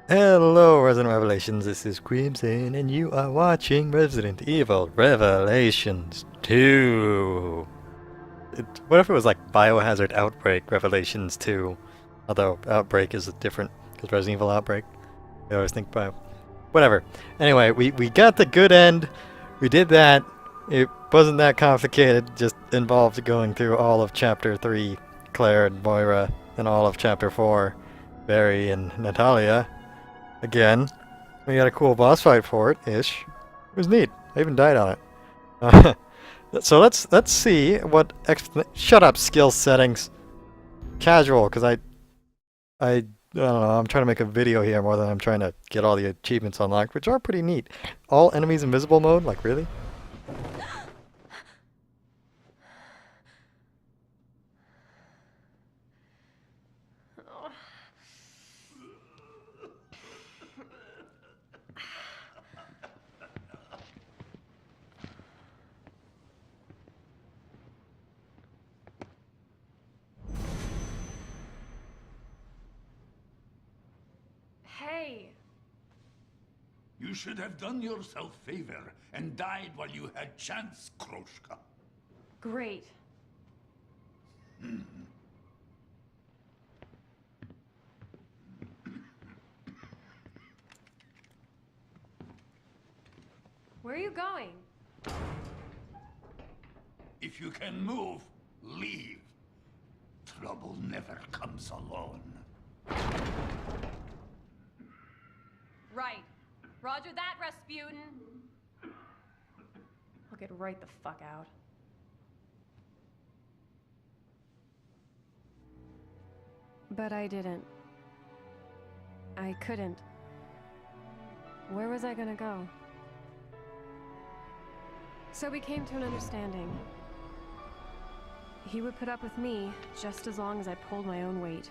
Hello, Resident Revelations. This is Crimson, and you are watching Resident Evil Revelations 2. What if it was like Biohazard Outbreak Revelations 2? Although Outbreak is different, because Resident Evil Outbreak. I always think Bio. Whatever. Anyway, we got the good end. We did that. It wasn't that complicated. Just involved going through all of Chapter 3, Claire and Moira, and all of Chapter 4, Barry and Natalia. Again, we got a cool boss fight for it, ish. It was neat. I even died on it. So let's see what shut up skill settings. Casual, because I don't know. I'm trying to make a video here more than I'm trying to get all the achievements unlocked, which are pretty neat. All enemies invisible mode, like really? Hey! You should have done yourself favor and died while you had chance, Kroshka. Great. Where are you going? If you can move, leave. Trouble never comes alone. Right. Roger that, Rasputin. I'll get right the fuck out. But I didn't. I couldn't. Where was I gonna go? So we came to an understanding. He would put up with me just as long as I pulled my own weight.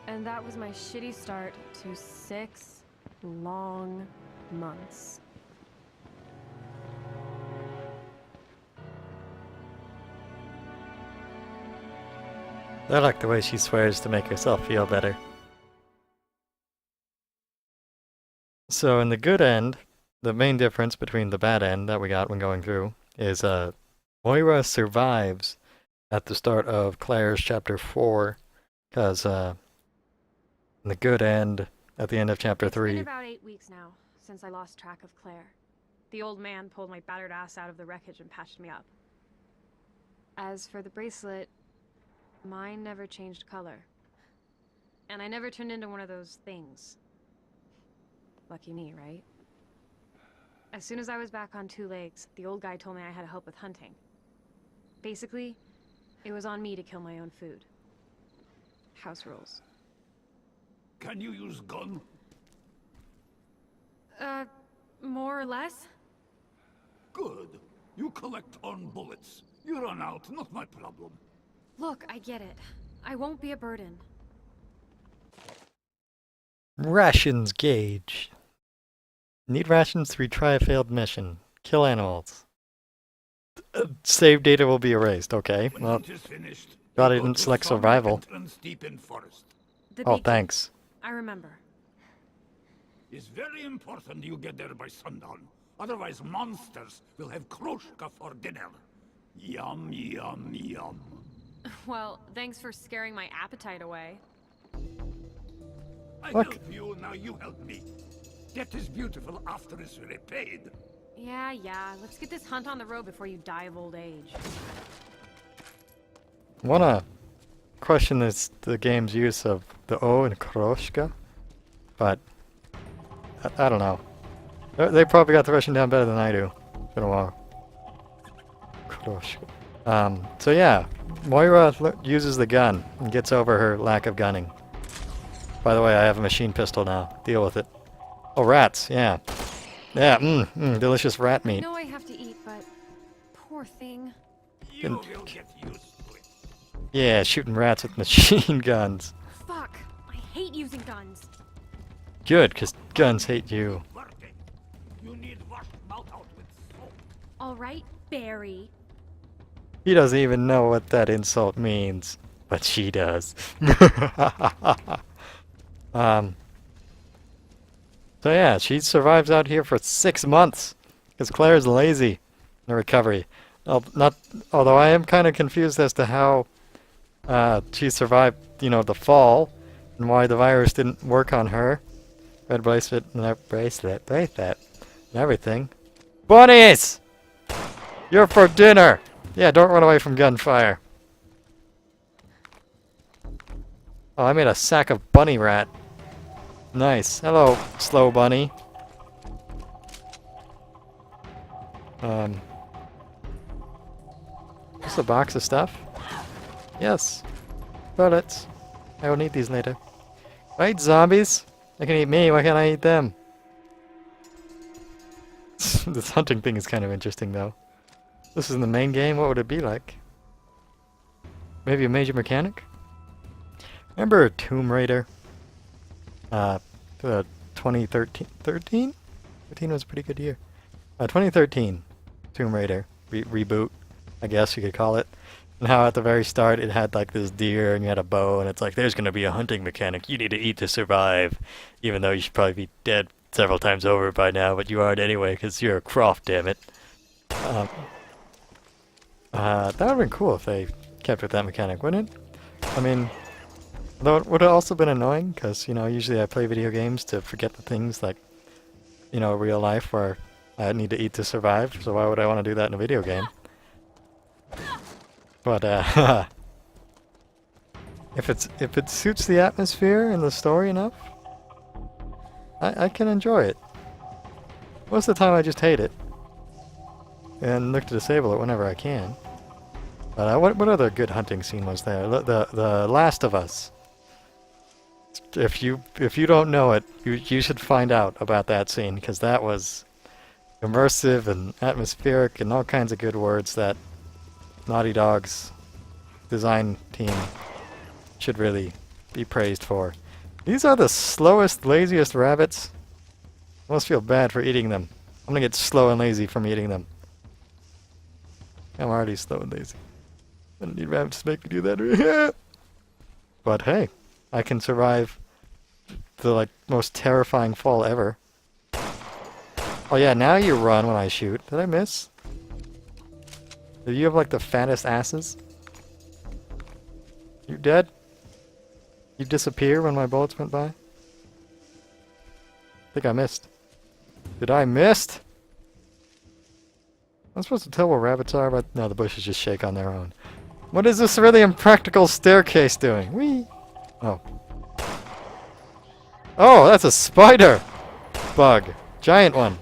And that was my shitty start to 6 long months. I like the way she swears to make herself feel better. So in the good end, the main difference between the bad end that we got when going through is Moira survives at the start of Claire's chapter 4, because in the good end, at the end of chapter 3... It's been about 8 weeks now since I lost track of Claire. The old man pulled my battered ass out of the wreckage and patched me up. As for the bracelet, mine never changed color. And I never turned into one of those things. Lucky me, right? As soon as I was back on 2 legs, the old guy told me I had to help with hunting. Basically, it was on me to kill my own food. House rules. Can you use gun? More or less? Good. You collect on bullets. You run out, not my problem. Look, I get it. I won't be a burden. Rations gauge. Need rations to retry a failed mission. Kill animals. Save data will be erased. Okay. When Well, it is finished, God, I you go didn't to select some survival. entrance deep in forest. The Oh, beacon. thanks. I remember. It's very important you get there by sundown. Otherwise, monsters will have Kroshka for dinner. Yum, yum, yum. Well, thanks for scaring my appetite away. I Look. help you, now you help me. Debt is beautiful after it's repaid. Yeah. Let's get this hunt on the road before you die of old age. Wanna question the game's use of the O in Kroshka, but I don't know. They probably got the Russian down better than I do. It's been a while. Kroshka. So yeah, Moira uses the gun and gets over her lack of gunning. By the way, I have a machine pistol now. Deal with it. Oh, rats, yeah. Yeah, delicious rat I meat. know I have to eat, but poor thing. You will get used to it. Yeah, shooting rats with machine guns. Fuck! I hate using guns. Good, because guns hate you. Working. You need wash mouth out with soap. All right, Barry. He doesn't even know what that insult means, but she does. um. So yeah, she survives out here for 6 months because Claire's lazy in the recovery. Although I am kind of confused as to how she survived, the fall, and why the virus didn't work on her. Red bracelet, and everything. Bunnies! You're for dinner! Yeah, don't run away from gunfire. Oh, I made a sack of bunny rat. Nice. Hello, slow bunny. Just a box of stuff? Yes. Bullets. I will need these later. Right, zombies? They can eat me, why can't I eat them? This hunting thing is kind of interesting, though. This is in the main game, what would it be like? Maybe a major mechanic? Remember Tomb Raider? The 2013? 13? 13 was a pretty good year. 2013 Tomb Raider reboot, I guess you could call it. And how at the very start it had like this deer and you had a bow and it's like there's gonna be a hunting mechanic. You need to eat to survive, even though you should probably be dead several times over by now, but you aren't anyway because you're a Croft, damn it. That would have been cool if they kept with that mechanic, wouldn't it? I mean, though it would have also been annoying because, usually I play video games to forget the things like, real life where I need to eat to survive, so why would I want to do that in a video game? But, if it suits the atmosphere and the story enough, I can enjoy it. Most of the time I just hate it. And look to disable it whenever I can. But what other good hunting scene was there? The Last of Us. If you don't know it, you should find out about that scene, because that was immersive and atmospheric and all kinds of good words that Naughty Dog's design team should really be praised for. These are the slowest, laziest rabbits. I almost feel bad for eating them. I'm gonna get slow and lazy from eating them. I'm already slow and lazy. I don't need rabbits to make me do that. But hey, I can survive the most terrifying fall ever. Oh yeah, now you run when I shoot. Did I miss? Do you have the fattest asses? You dead? You disappear when my bullets went by? I think I missed. Did I miss? I'm supposed to tell where rabbits are, but no, the bushes just shake on their own. What is this really impractical staircase doing? Whee! Oh. Oh, that's a spider! Bug. Giant one.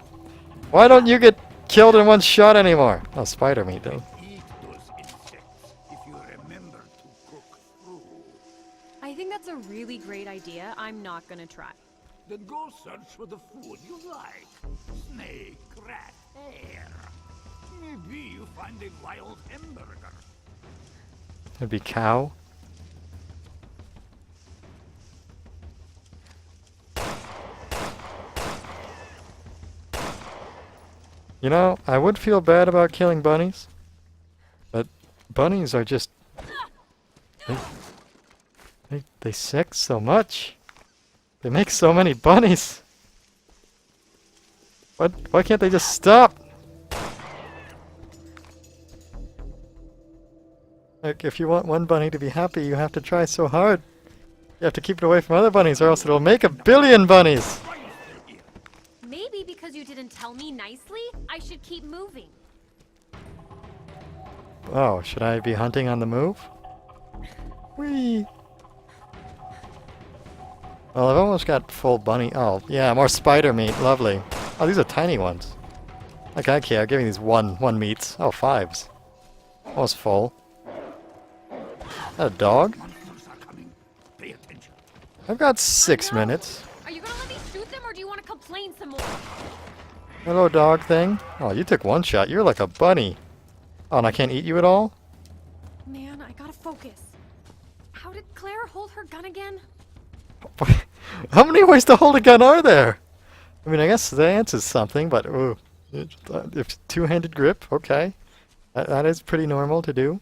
Why don't you get killed in one shot anymore? Oh, spider meat, though. Eat those insects if you remember to cook through. I think that's a really great idea. I'm not gonna try. Then go search for the food you like. Snake, rat, hare. Maybe you find a wild hamburger. It'd be cow. I would feel bad about killing bunnies, but bunnies are just... They sex so much. They make so many bunnies. Why can't they just stop? If you want one bunny to be happy, you have to try so hard. You have to keep it away from other bunnies or else it'll make 1 billion bunnies! Maybe because you didn't tell me nicely, I should keep moving. Oh, should I be hunting on the move? Whee! Well, I've almost got full bunny... Oh, yeah, more spider meat. Lovely. Oh, these are tiny ones. Like I care. Give me these one meats. Oh, 5s. Almost full. Is that a dog? Monsters are coming. Pay attention. I've got 6 minutes. Are you gonna let me shoot them or do you want to complain some more? Hello, dog thing. Oh, you took one shot. You're like a bunny. Oh, and I can't eat you at all? Man, I gotta focus. How did Claire hold her gun again? How many ways to hold a gun are there? I mean, I guess the answer's something, but ooh, If two-handed grip, okay. That is pretty normal to do.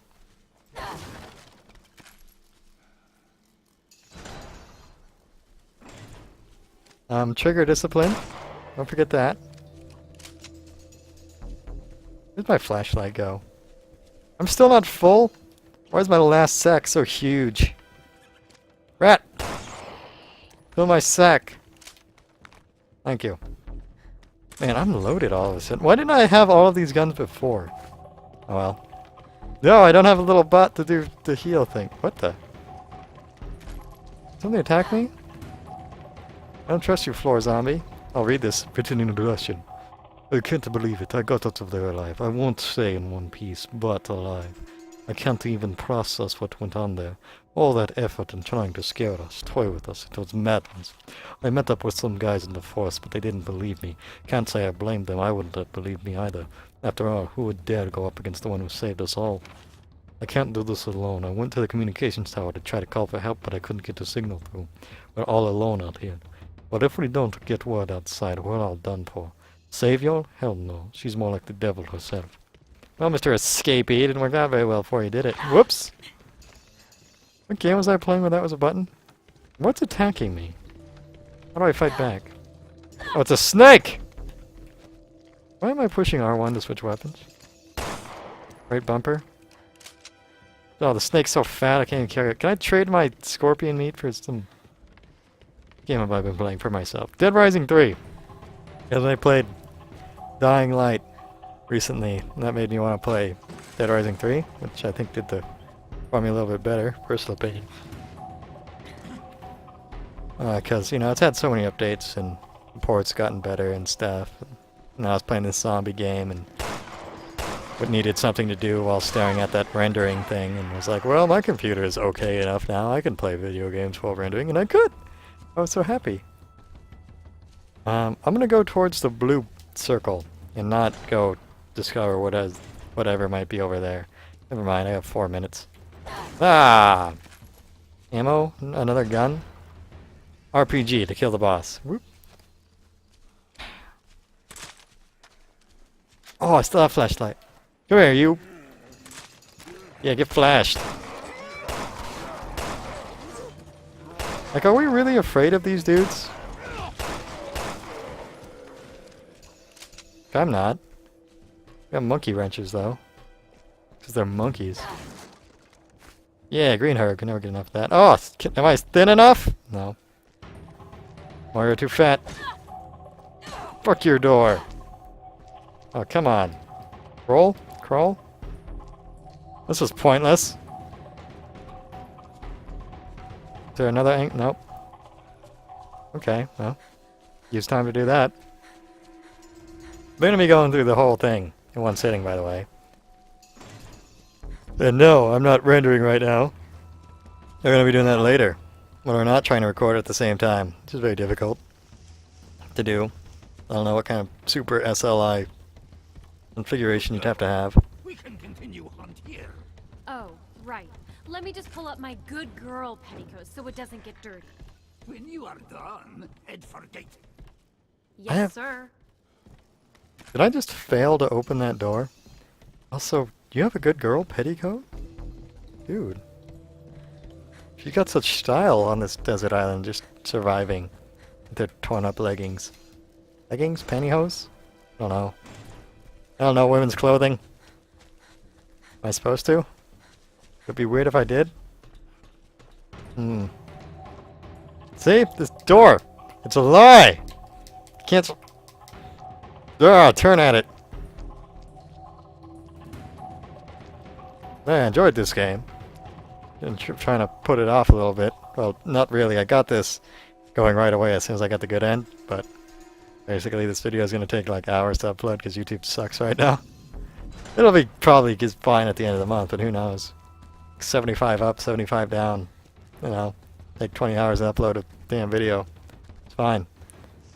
Trigger discipline. Don't forget that. Where'd my flashlight go? I'm still not full? Why is my last sack so huge? Rat! Fill my sack! Thank you. Man, I'm loaded all of a sudden. Why didn't I have all of these guns before? Oh well. No, I don't have a little bot to do the heal thing. What the? Somebody attack me? I don't trust you, floor zombie. I'll read this, written in Russian. I can't believe it. I got out of there alive. I won't say in one piece, but alive. I can't even process what went on there. All that effort in trying to scare us, toy with us, it was madness. I met up with some guys in the force, but they didn't believe me. Can't say I blamed them. I wouldn't have believed me either. After all, who would dare go up against the one who saved us all? I can't do this alone. I went to the communications tower to try to call for help, but I couldn't get a signal through. We're all alone out here. But if we don't get word outside, we're all done for. Savior? Hell no. She's more like the devil herself. Well, Mr. Escapee, it didn't work out very well for you, did it? Whoops! What game was I playing where that was a button? What's attacking me? How do I fight back? Oh, it's a snake! Why am I pushing R1 to switch weapons? Right bumper? Oh, the snake's so fat I can't even carry it. Can I trade my scorpion meat for some... game have I been playing for myself? Dead Rising 3! Because I played Dying Light recently, and that made me want to play Dead Rising 3, which I think did for me a little bit better, personal opinion. Because, you know, it's had so many updates, and the port's gotten better and stuff. And I was playing this zombie game, and needed something to do while staring at that rendering thing, and was like, well, my computer is okay enough now, I can play video games while rendering, and I could! I was so happy. I'm gonna go towards the blue circle, and not go discover whatever might be over there. Never mind, I have 4 minutes. Ah! Ammo? Another gun? RPG to kill the boss. Whoop. Oh, I still have flashlight. Come here, you! Yeah, get flashed. Like, are we really afraid of these dudes? I'm not. We got monkey wrenches, though. Because they're monkeys. Yeah, green herb. Can never get enough of that. Oh, am I thin enough? No. Or you're too fat. Fuck your door. Oh, come on. Roll? Crawl? This is pointless. Is there another ink? Nope. Okay, well. Use time to do that. They're gonna be going through the whole thing in one sitting, by the way. And no, I'm not rendering right now. They're gonna be doing that later. When we're not trying to record at the same time, which is very difficult to do. I don't know what kind of super SLI configuration you'd have to have. We can continue hunt here. Oh, right. Let me just pull up my good girl petticoats so it doesn't get dirty. When you are done, head for gate. Yes, sir. Did I just fail to open that door? Also, do you have a good girl petticoat? Dude. She got such style on this desert island, just surviving with their torn up leggings. Leggings? Pantyhose? I don't know. I don't know women's clothing. Am I supposed to? Would it be weird if I did? See? This door! It's a lie! Cancel. Ah, turn at it. I enjoyed this game. I'm trying to put it off a little bit. Well, not really. I got this going right away as soon as I got the good end, but basically this video is going to take like hours to upload because YouTube sucks right now. It'll be probably just fine at the end of the month, but who knows. 75 up, 75 down. You know, take 20 hours to upload a damn video. It's fine.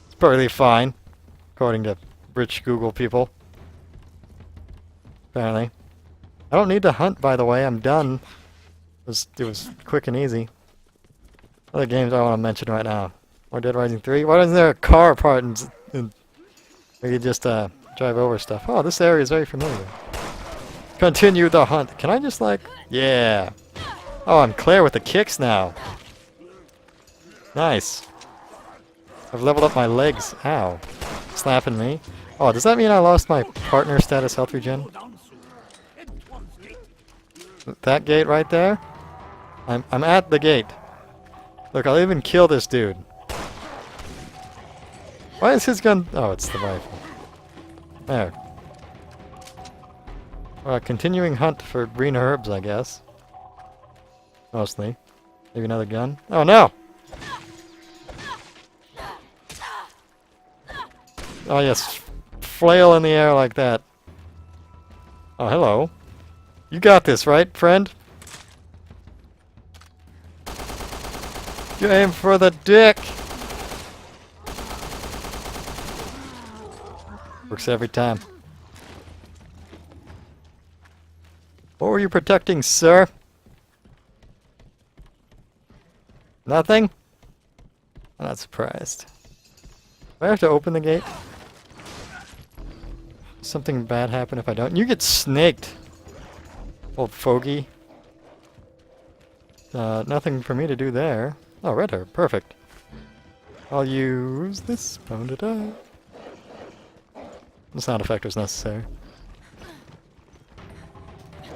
It's perfectly fine, according to rich Google people. Apparently. I don't need to hunt, by the way. I'm done. It was quick and easy. Other games I want to mention right now. Or Dead Rising 3. Why isn't there a car part and we could just drive over stuff. Oh, this area is very familiar. Continue the hunt. Can I just like... Yeah. Oh, I'm Claire with the kicks now. Nice. I've leveled up my legs. Ow. Slapping me. Oh, does that mean I lost my partner status health regen? Go down soon. Head towards gate. That gate right there? I'm at the gate. Look, I'll even kill this dude. Why is his gun... Oh, it's the rifle. There. Continuing hunt for green herbs, I guess. Mostly. Maybe another gun. Oh, no! Oh, yes. Flail in the air like that. Oh, hello. You got this, right, friend? You aim for the dick! Works every time. What were you protecting, sir? Nothing? I'm not surprised. Do I have to open the gate? Something bad happen if I don't? You get snaked! Old fogey. Nothing for me to do there. Oh, red herb. Perfect. I'll use this. Pound it up. The sound effect was necessary.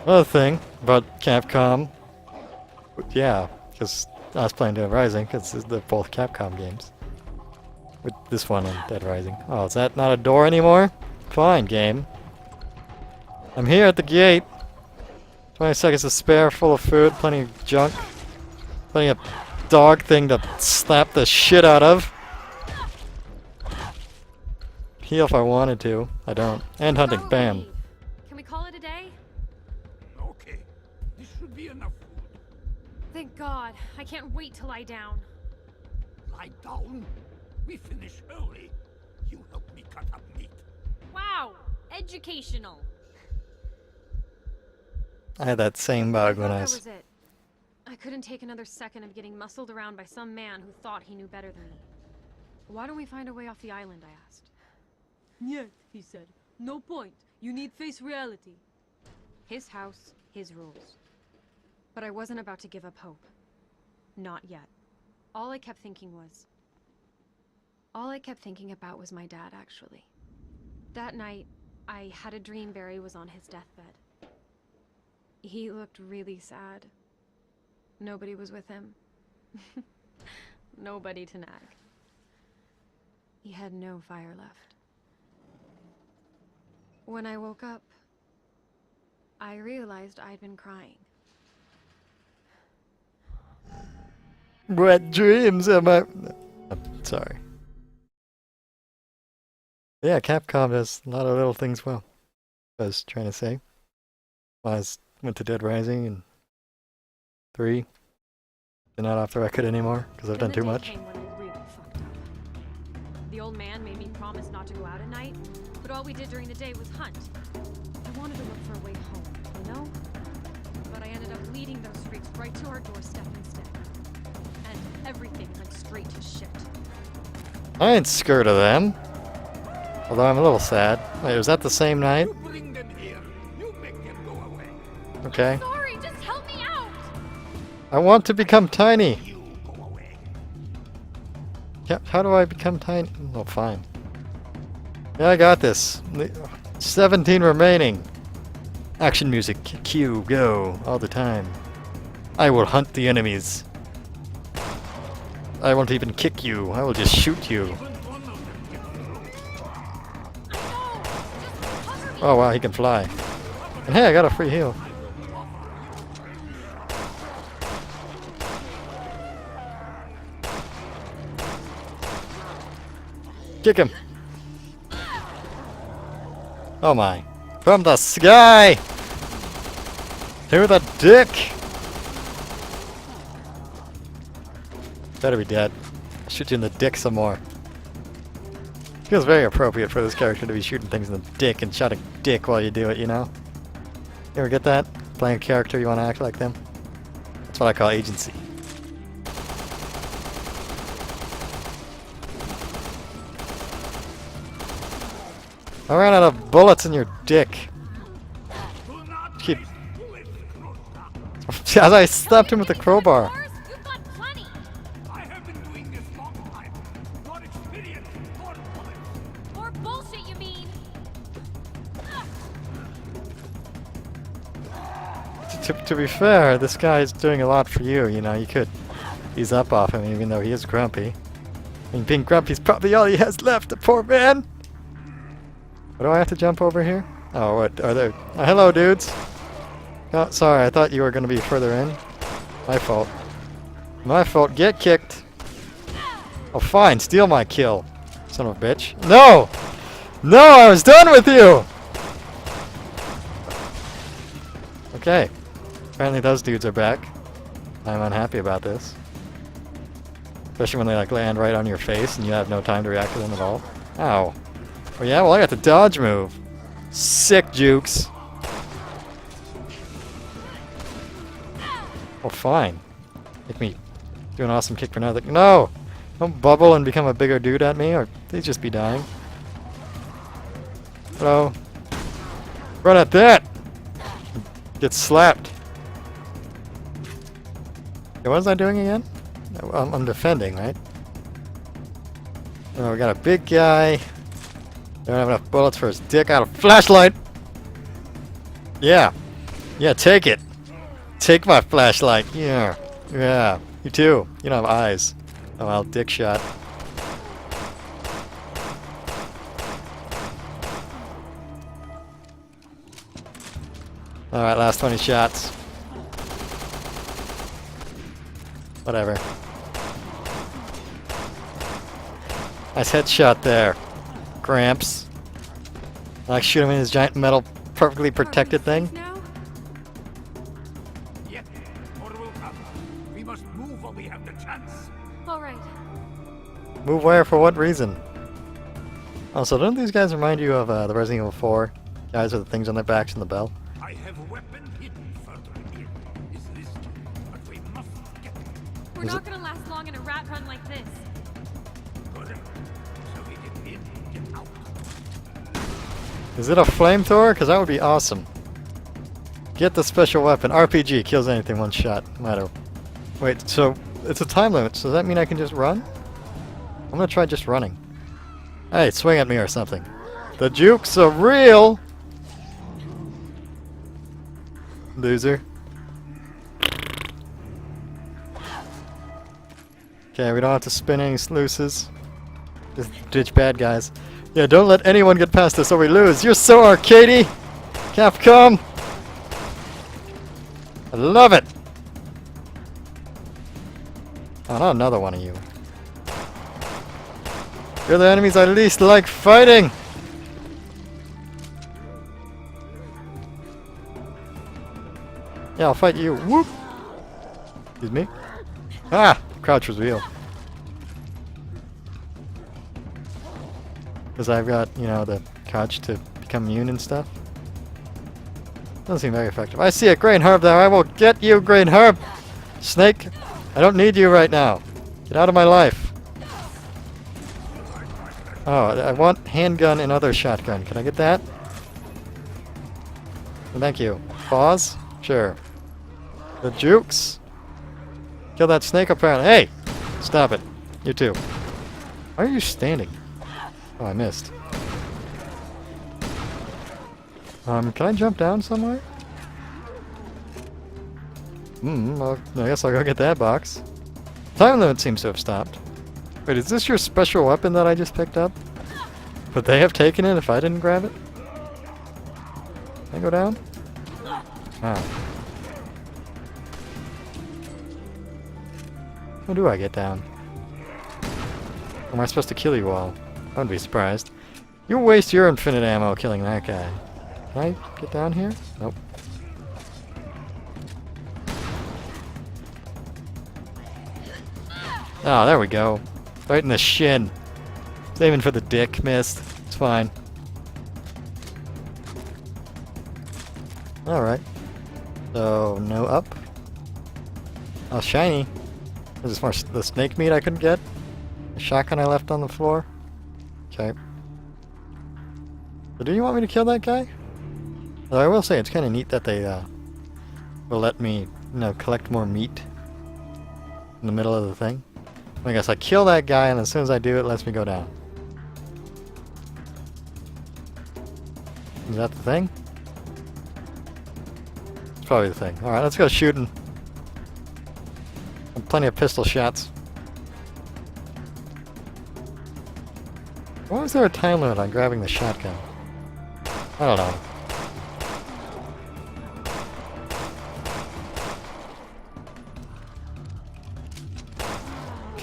Another thing about Capcom. Yeah, because I was playing Dead Rising, because they're both Capcom games. With this one and Dead Rising. Oh, is that not a door anymore? Fine, game. I'm here at the gate. 20 seconds to spare, full of food, plenty of junk. Plenty of dog thing to slap the shit out of. Heal if I wanted to. I don't. And hunting. Bam. Can we call it a day? Okay. This should be enough food. Thank God. I can't wait to lie down. Lie down. We finish early. You help me cut up meat. Wow! Educational. I had that same bug when I That was... was it. I couldn't take another second of getting muscled around by some man who thought he knew better than me. Why don't we find a way off the island, I asked. Нет, he said. No point. You need face reality. His house, his rules. But I wasn't about to give up hope. Not yet. All I kept thinking about was my dad, actually. That night, I had a dream Barry was on his deathbed. He looked really sad. Nobody was with him. Nobody to nag. He had no fire left. When I woke up, I realized I'd been crying. What dreams am I... I'm sorry. Yeah, Capcom does a lot of little things well. I was trying to say. Went to Dead Rising and 3. They're not off the record anymore because I've done too much. Came when I really fucked up. The old man made me promise not to go out at night, but all we did during the day was hunt. I wanted to look for a way home, you know? But I ended up leading those freaks right to our doorstep instead. And everything went straight to shit. I ain't scared of them. Although I'm a little sad. Wait, was that the same night? You bring them here. You make them go away. Okay. Sorry, just help me out! I want to become tiny. You go away. Yeah, how do I become tiny? Oh, fine. Yeah, I got this. 17 remaining. Action music. Q, go. All the time. I will hunt the enemies. I won't even kick you. I will just shoot you. Oh wow, he can fly. And hey, I got a free heal. Kick him. Oh my. From the sky! To the dick! Better be dead. I'll shoot you in the dick some more. Feels very appropriate for this character to be shooting things in the dick and shot a dick while you do it, you know? You ever get that? Playing a character, you want to act like them? That's what I call agency. I ran out of bullets in your dick. Do not Keep. waste bullets, Kroshka. As I slapped him with the crowbar. Yours? You've got plenty. I have been doing this long time. More experience, more bullets. More bullshit, you mean? To be fair, this guy's doing a lot for you. You know, you could ease up off him, even though he is grumpy. I mean, being grumpy's probably all he has left. The poor man. What do I have to jump over here? Oh, what are there? Hello, dudes. Oh, sorry, I thought you were going to be further in. My fault. My fault. Get kicked. Oh, fine. Steal my kill. Son of a bitch. No! No, I was done with you! Okay. Apparently those dudes are back. I'm unhappy about this. Especially when they like land right on your face and you have no time to react to them at all. Ow. Oh yeah, well I got the dodge move. Sick jukes. Oh fine. Make me do an awesome kick for nothing. No! Don't bubble and become a bigger dude at me, or please just be dying. Hello. Run at that! Get slapped. Okay, what was I doing again? I'm defending, right? Oh, we got a big guy. Don't have enough bullets for his dick. Out of flashlight. Yeah. Yeah, take it. Take my flashlight. Yeah. Yeah. You too. You don't have eyes. Oh well, dick shot. Alright, last 20 shots. Whatever. Nice headshot there. Gramps. I like shoot him in his giant metal, perfectly protected thing. Now? Yet, more will come. We must move while we have the chance. All right. Move where? For what reason? Also, don't these guys remind you of the Resident Evil 4 guys with the things on their backs and the bell? I have a weapon hidden further in. Is this? But we must get it. We're Is not it- gonna last long in a rat run like this. Correct. So we get in, get out. Is it a flamethrower? Because that would be awesome. Get the special weapon. RPG kills anything one shot. No matter. Wait, so it's a time limit. So does that mean I can just run? I'm gonna try just running. Hey, swing at me or something. The jukes are real! Loser. Okay, we don't have to spin any sluices. Just ditch bad guys. Yeah, don't let anyone get past us or we lose. You're so arcadey! Capcom! I love it! Oh, not another one of you. You're the enemies I least like fighting! Yeah, I'll fight you. Whoop! Excuse me. Ah! Crouch was real. Because I've got, you know, the crouch to become immune and stuff. Doesn't seem very effective. I see a Green Herb there. I will get you, Green Herb! Snake, I don't need you right now. Get out of my life. Oh, I want handgun and other shotgun. Can I get that? Thank you. Pause? Sure. The jukes? Kill that snake apparently. Hey! Stop it. You too. Why are you standing? Oh, I missed. Can I jump down somewhere? Well, I guess I'll go get that box. Time limit seems to have stopped. Wait, is this your special weapon that I just picked up? Would they have taken it if I didn't grab it? Can I go down? Ah. How do I get down? Or am I supposed to kill you all? I wouldn't be surprised. You waste your infinite ammo killing that guy. Can I get down here? Nope. Oh, there we go. Right in the shin. It's aiming for the dick. Missed. It's fine. Alright. So, no up. Oh, shiny. Is this more the snake meat I couldn't get? The shotgun I left on the floor? Okay. So do you want me to kill that guy? Although I will say it's kind of neat that they will let me, collect more meat in the middle of the thing. I guess I kill that guy, and as soon as I do, it lets me go down. Is that the thing? It's probably the thing. Alright, let's go shooting. Plenty of pistol shots. Why was there a time limit on grabbing the shotgun? I don't know.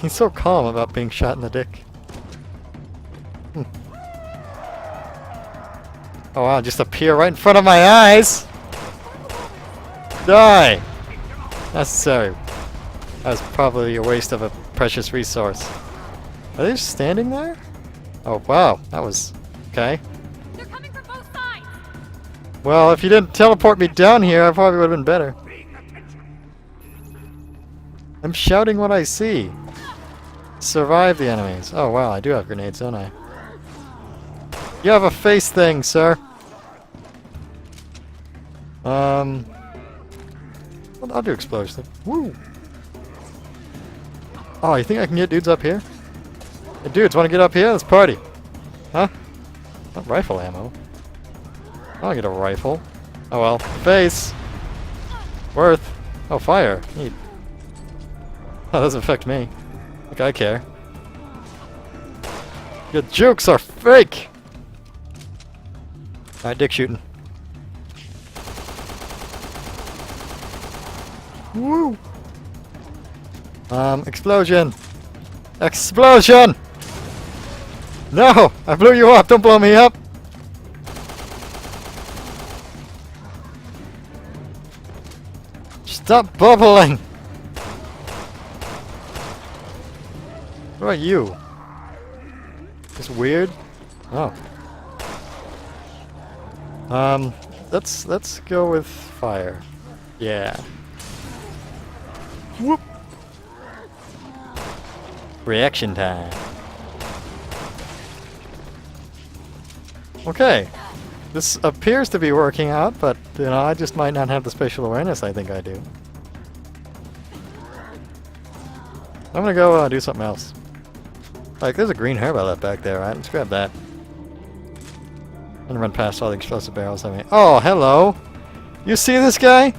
He's so calm about being shot in the dick. Oh wow, just appear right in front of my eyes! Die! Necessary. That was probably a waste of a precious resource. Are they just standing there? Oh wow, that was... okay. They're coming from both sides! Well, if you didn't teleport me down here, I probably would have been better. I'm shouting what I see. Survive the enemies. Oh wow, I do have grenades, don't I? You have a face thing, sir. I'll do explosive. Woo! Oh, you think I can get dudes up here? Hey, dudes, want to get up here? Let's party. Huh? Not rifle ammo. I'll get a rifle. Oh well. Face! Worth. Oh, fire. Neat. Oh, that doesn't affect me. Like I care. Your jokes are fake! Alright, dick shooting. Woo! Explosion! Explosion! No! I blew you up! Don't blow me up! Stop bubbling! What about you? It's weird? Oh. Let's go with fire. Yeah. Whoop! Reaction time. Okay. This appears to be working out, but, I just might not have the spatial awareness I think I do. I'm gonna go do something else. Like, there's a green herb I left back there, right? Let's grab that. I'm gonna run past all the explosive barrels. I mean, oh, hello! You see this guy?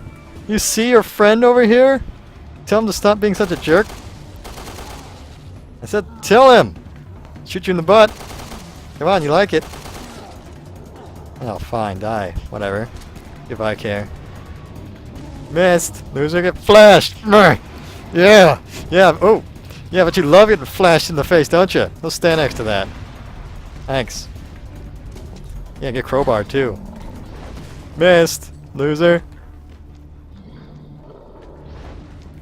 You see your friend over here? Tell him to stop being such a jerk. I said, tell him! Shoot you in the butt. Come on, you like it. Oh, fine, die. Whatever. If I care. Missed! Loser get flashed! Yeah! Yeah, oh! Yeah, but you love getting flashed in the face, don't you? Let's stand next to that. Thanks. Yeah, get crowbar too. Missed! Loser!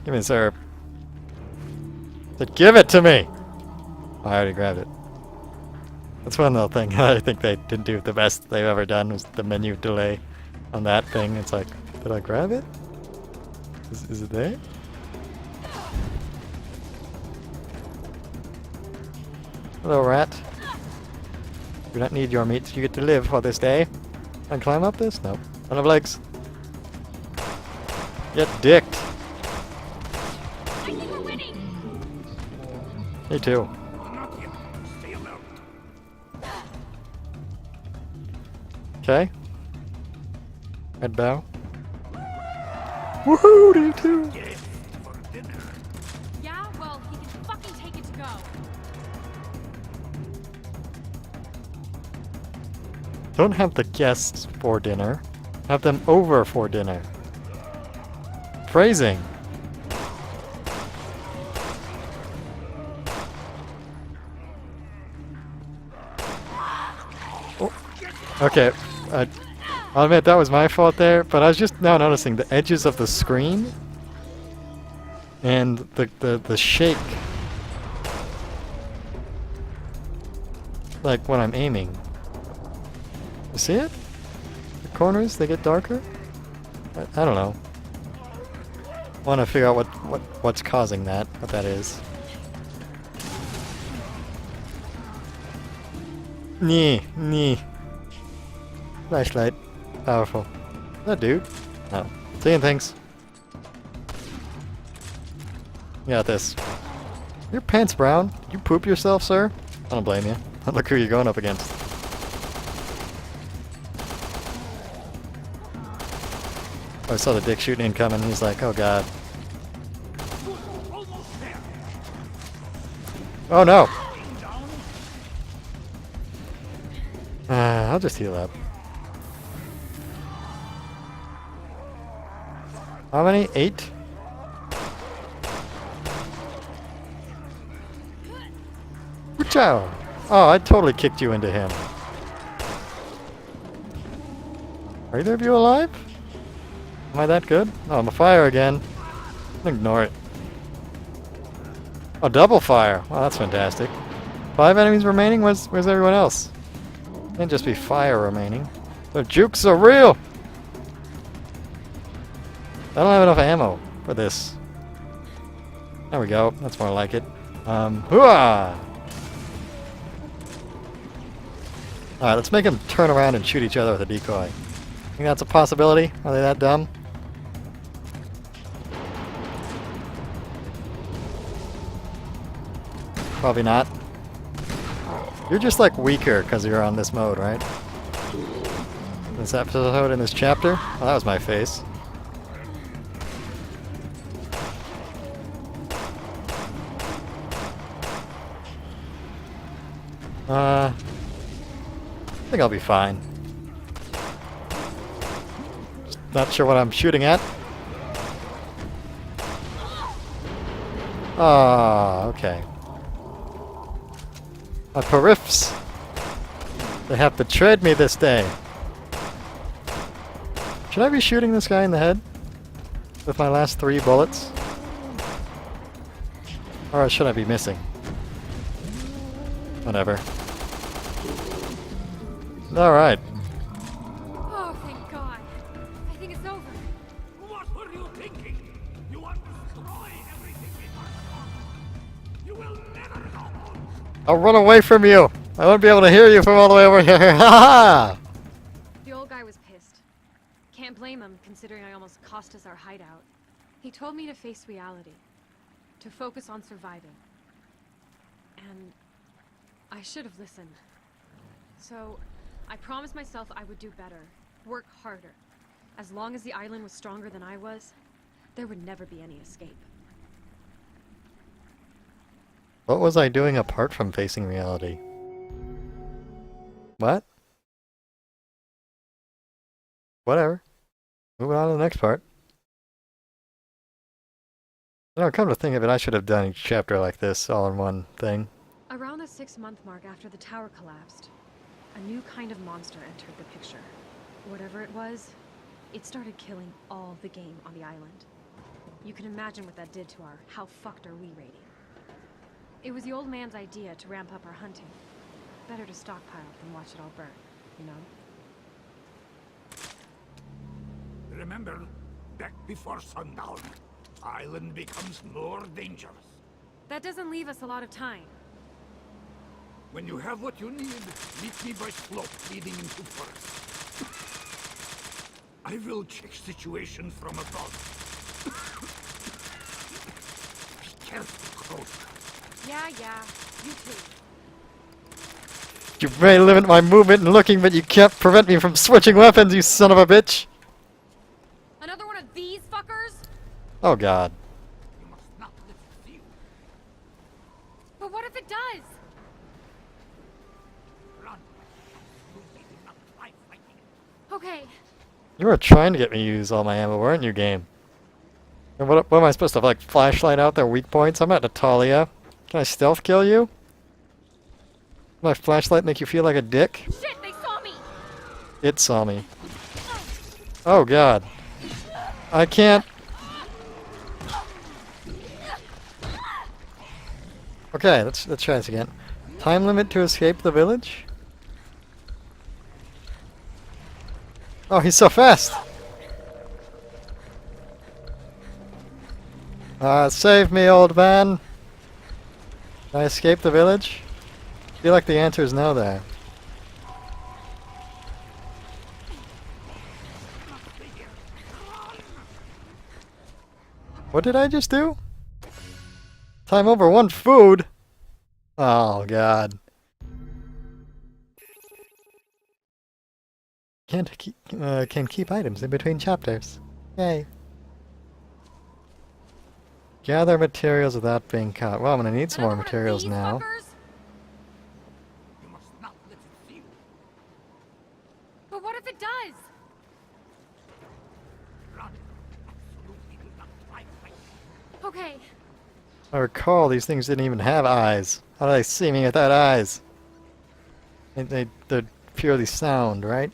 Give me this herb. Said, give it to me! Oh, I already grabbed it. That's one little thing I think they didn't do the best they've ever done was the menu delay on that thing. It's like, did I grab it? Is it there? Hello, rat. Do not need your meat. You get to live for this day. Can I climb up this? No. I don't have legs. Get dicked. I think we're winning! Me too. Not yet. Stay alert. Okay. Red bow. Woohoo! Do too. Gift for dinner. Yeah, well, he can fucking take it to go. Don't have the guests for dinner. Have them over for dinner. Phrasing. Oh. Okay, I'll admit that was my fault there, but I was just now noticing the edges of the screen and the shake. Like when I'm aiming. You see it? The corners, they get darker? I don't know. I want to figure out what's causing that, what that is. Nee. Flashlight. Powerful. That dude. Oh. Seeing things. You got this. Your pants brown? Did you poop yourself, sir? I don't blame you. Look who you're going up against. I saw the dick shooting incoming. He's like, oh god. Oh no! I'll just heal up. How many? 8? Ciao! Oh, I totally kicked you into him. Are either of you alive? Am I that good? Oh, I'm a fire again. Ignore it. Oh, double fire. Well, that's fantastic. 5 enemies remaining? Where's everyone else? Can't just be fire remaining. The jukes are real! I don't have enough ammo for this. There we go. That's more like it. Hooah! Alright, let's make them turn around and shoot each other with a decoy. Think that's a possibility? Are they that dumb? Probably not. You're just like weaker because you're on this mode, right? This episode in this chapter? Oh, that was my face. I think I'll be fine. Just not sure what I'm shooting at. Ah, okay. My periffs! They have betrayed me this day. Should I be shooting this guy in the head? With my last 3 bullets? Or should I be missing? Whatever. Alright. Oh, thank God. I think it's over. What were you thinking? You want to destroy everything we worked on. You will never go home. I'll run away from you! I won't be able to hear you from all the way over here. Ha ha! The old guy was pissed. Can't blame him, considering I almost cost us our hideout. He told me to face reality. To focus on surviving. And I should have listened. So, I promised myself I would do better. Work harder. As long as the island was stronger than I was, there would never be any escape. What was I doing apart from facing reality? What? Whatever. Moving on to the next part. You know, come to think of it, I should have done each chapter like this, all in one thing. Around the 6-month mark after the tower collapsed, a new kind of monster entered the picture. Whatever it was, it started killing all the game on the island. You can imagine what that did to our how fucked are we rating. It was the old man's idea to ramp up our hunting. Better to stockpile than watch it all burn, you know? Remember, back before sundown, island becomes more dangerous. That doesn't leave us a lot of time. When you have what you need, meet me by slope leading into forest. I will check situation from above. Be careful, Kroshka. Yeah, you too. You may limit my movement and looking, but you can't prevent me from switching weapons, you son of a bitch! Another one of these fuckers? Oh god. You must not let it see you. But what if it does? Run. Absolutely do not try fighting. Okay, You were trying to get me to use all my ammo, weren't you, game? And what am I supposed to have, like, flashlight out their weak points? I'm not Natalia. Can I stealth kill you? My flashlight make you feel like a dick? shit, they saw me! It saw me. Oh god. I can't. Okay, let's try this again. Time limit to escape the village? Oh, he's so fast! Save me, old man! Can I escape the village? I feel like the answer is no there. What did I just do? Time over one food? Oh, God. Can keep items in between chapters. Yay. Gather materials without being caught. Well, I'm gonna need some more Another one of materials these now. fuckers? You must not let it see you. But what if it does? Run. Absolutely do not try to fight. Okay. I recall these things didn't even have eyes. How do they see me without eyes? They're purely sound, right?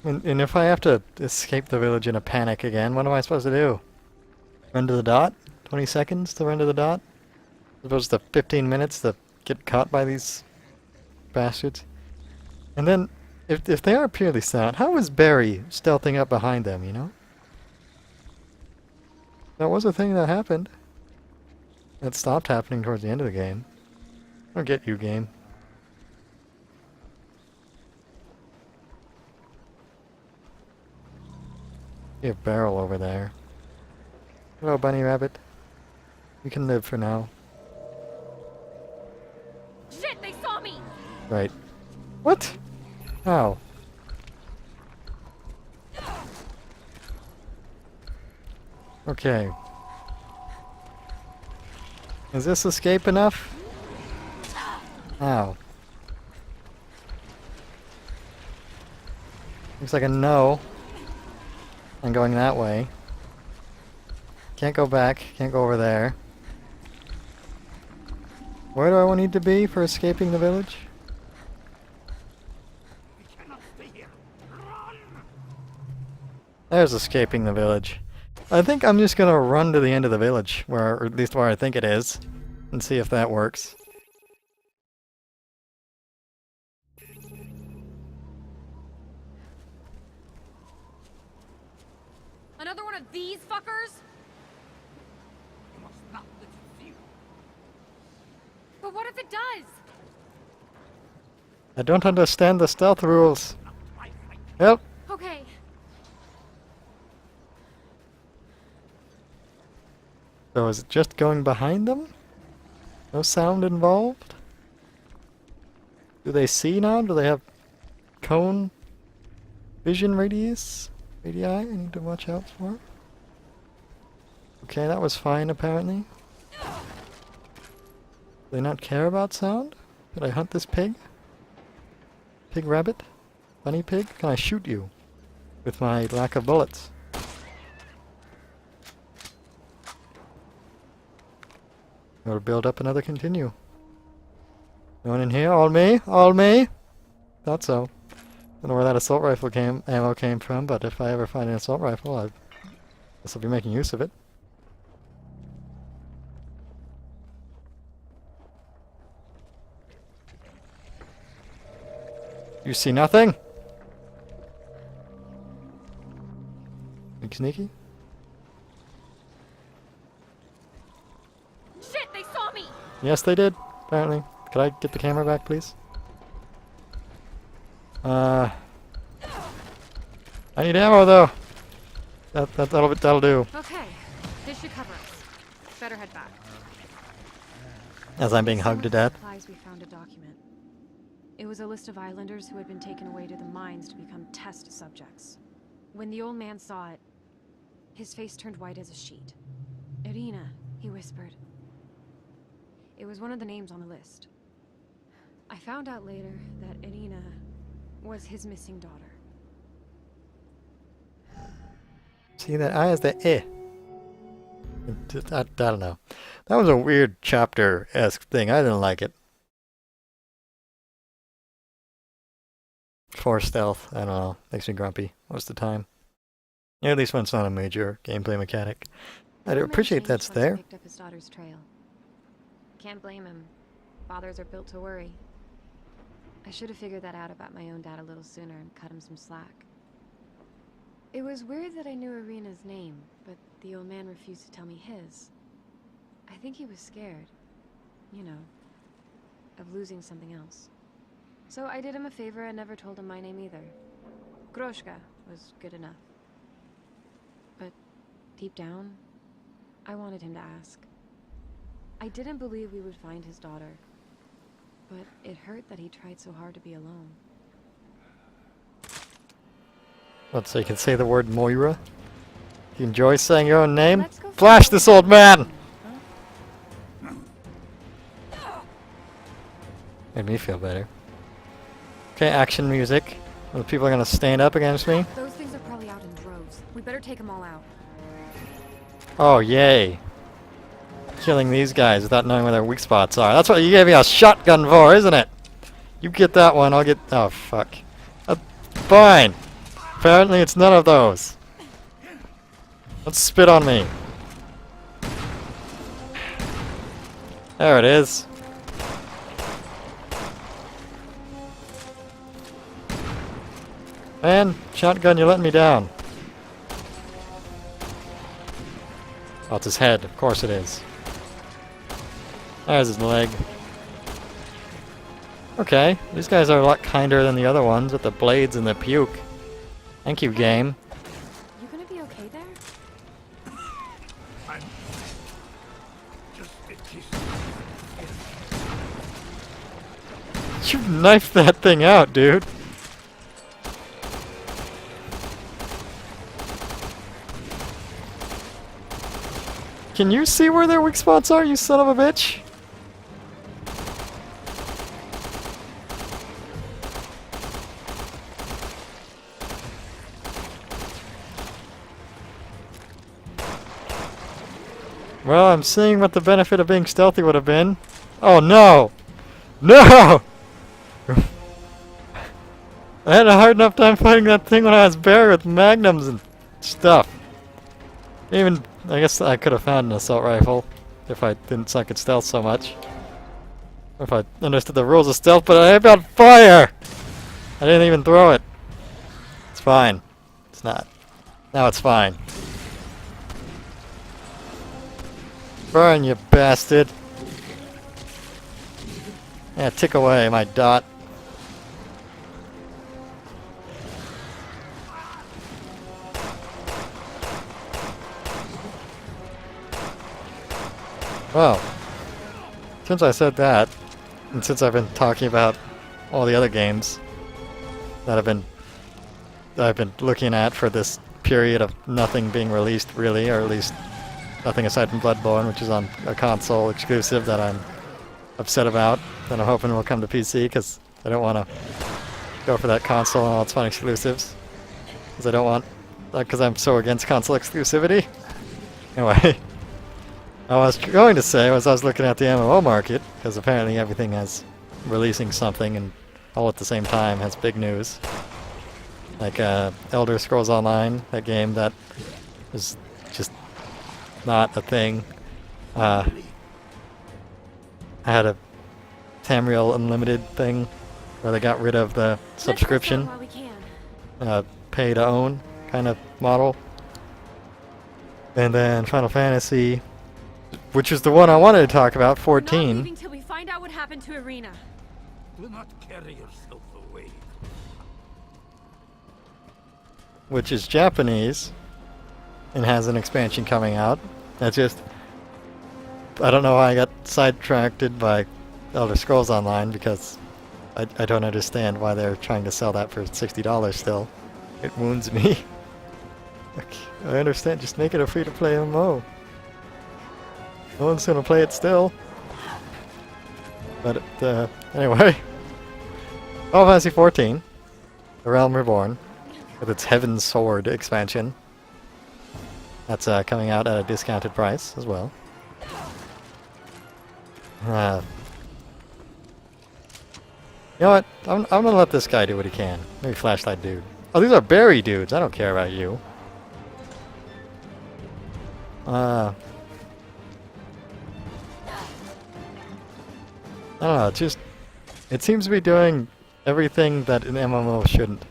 And if I have to escape the village in a panic again, what am I supposed to do? Run to the dot? 20 seconds to run to the dot? As opposed to 15 minutes to get caught by these bastards? And then, if they are purely sound, how is Barry stealthing up behind them, you know? That was a thing that happened. It stopped happening towards the end of the game. I don't get you, game. See a barrel over there. Hello, bunny rabbit. You can live for now. Shit, they saw me! Right. What? How? Okay. Is this escape enough? Ow. Looks like a no. I'm going that way. Can't go back. Can't go over there. Where do I need to be for escaping the village? We cannot stay here. Run! There's escaping the village. I think I'm just gonna run to the end of the village, or at least where I think it is, and see if that works. Another one of these fuckers? You must not let it see you. But what if it does? I don't understand the stealth rules. Not try to fight. Help! Okay. So is it just going behind them? No sound involved? Do they see now? Do they have cone vision radius? Radii I need to watch out for? Okay, that was fine apparently. Do they not care about sound? Did I hunt this pig? Pig rabbit? Bunny pig? Can I shoot you? With my lack of bullets? Gotta build up another continue. No one in here? All me? All me? Thought so. Don't know where that assault rifle ammo came from, but if I ever find an assault rifle, I guess I'll be making use of it. You see nothing? Sneaky sneaky? Shit, they saw me! Yes, they did, apparently. Could I get the camera back, please? I need ammo, though. That'll do. Okay, this should cover us. Better head back. As I'm being hugged to death. Supplies, we found a document. It was a list of islanders who had been taken away to the mines to become test subjects. When the old man saw it, his face turned white as a sheet. Irina, he whispered. It was one of the names on the list. I found out later that Irina was his missing daughter. See, that I is the eh. I don't know. That was a weird chapter-esque thing. I didn't like it. For stealth, I don't know. Makes me grumpy most of the time. Yeah, at least when it's not a major gameplay mechanic. I do Old man appreciate changed that's once he there. picked up his daughter's trail. Can't blame him. Fathers are built to worry. I should have figured that out about my own dad a little sooner and cut him some slack. It was weird that I knew Irina's name, but the old man refused to tell me his. I think he was scared, you know, of losing something else. So I did him a favor and never told him my name either. Groshka was good enough. But deep down, I wanted him to ask. I didn't believe we would find his daughter, but it hurt that he tried so hard to be alone. What, so you can say the word Moira? You enjoy saying your own name? Let's go Flash find this old man! Made me feel better. Okay, action music. The people are gonna stand up against me. Those things are probably out in droves. We better take them all out. Oh, yay. Killing these guys without knowing where their weak spots are. That's what you gave me a shotgun for, isn't it? You get that one, I'll get... Oh, fuck. Fine. Apparently it's none of those. Let's spit on me. There it is. Man, shotgun, you're letting me down. Oh, it's his head. Of course it is. There's his leg. Okay, these guys are a lot kinder than the other ones with the blades and the puke. Thank you, game. You gonna be okay there? I'm just itchy. You knifed that thing out, dude. Can you see where their weak spots are, you son of a bitch? Well, I'm seeing what the benefit of being stealthy would have been. Oh no! No! I had a hard enough time fighting that thing when I was bare with magnums and stuff. Even, I guess I could have found an assault rifle if I didn't suck at stealth so much. Or if I understood the rules of stealth, but I about fire! I didn't even throw it. It's fine. It's not. Now it's fine. Burn, you bastard! Yeah, tick away, my dot. Well, since I said that, and since I've been talking about all the other games that I've been looking at for this period of nothing being released really, or at least nothing aside from Bloodborne, which is on a console exclusive that I'm upset about, that I'm hoping will come to PC, because I don't want to go for that console and all its fun exclusives. Because I don't want... because I'm so against console exclusivity. Anyway, I was going to say was I was looking at the MMO market, because apparently everything has releasing something and all at the same time has big news. Like Elder Scrolls Online, that game that is just not a thing. I had a Tamriel Unlimited thing where they got rid of the subscription, While we can. pay to own kind of model. And then Final Fantasy, which is the one I wanted to talk about, Not 14, leaving till we find out what happened to Irina. Do not carry yourself away. which is Japanese and has an expansion coming out. That's just... I don't know why I got sidetracked by Elder Scrolls Online, because I don't understand why they're trying to sell that for $60 still. It wounds me. I understand, just make it a free-to-play MMO. No one's gonna play it still. But anyway. Final Fantasy 14, The Realm Reborn, with its Heaven's Sword expansion. That's coming out at a discounted price as well. You know what? I'm gonna let this guy do what he can. Maybe flashlight dude. Oh, these are berry dudes. I don't care about you. I don't know. It's just, it seems to be doing everything that an MMO shouldn't.